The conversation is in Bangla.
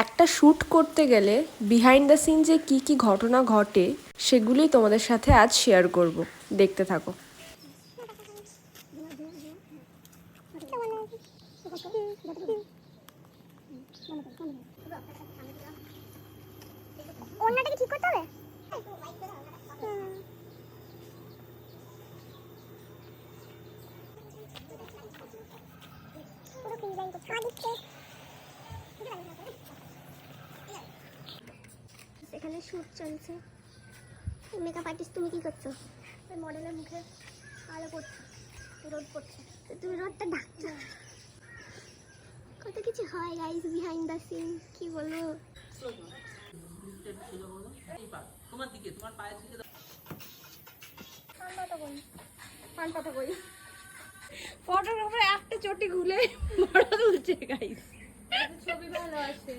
একটা শ্যুট করতে গেলে বিহাইন্ড দ্য সিন যে কি কি ঘটনা ঘটে সেগুলোই তোমাদের সাথে আজ শেয়ার করব, দেখতে থাকো। ওনাটাকে ঠিক করতে হবে। এখানে শুট চলছে। মেকআপ আর্টিস্ট, তুমি কি করছো? মডেলের মুখে আলো পড়ছে, রোদ পড়ছে, তুমি রোদটা ঢাকছো। কত কিছু হয় গাইস বিহাইন্ড দ্য সিন, কি বলবো। তোমার দিকে, তোমার পায়ের দিকে পানপাতা কই ফটোগ্রাফার একটা চটি খুলে ফটো তুলছে গাইস। ছবি ভালো আসে।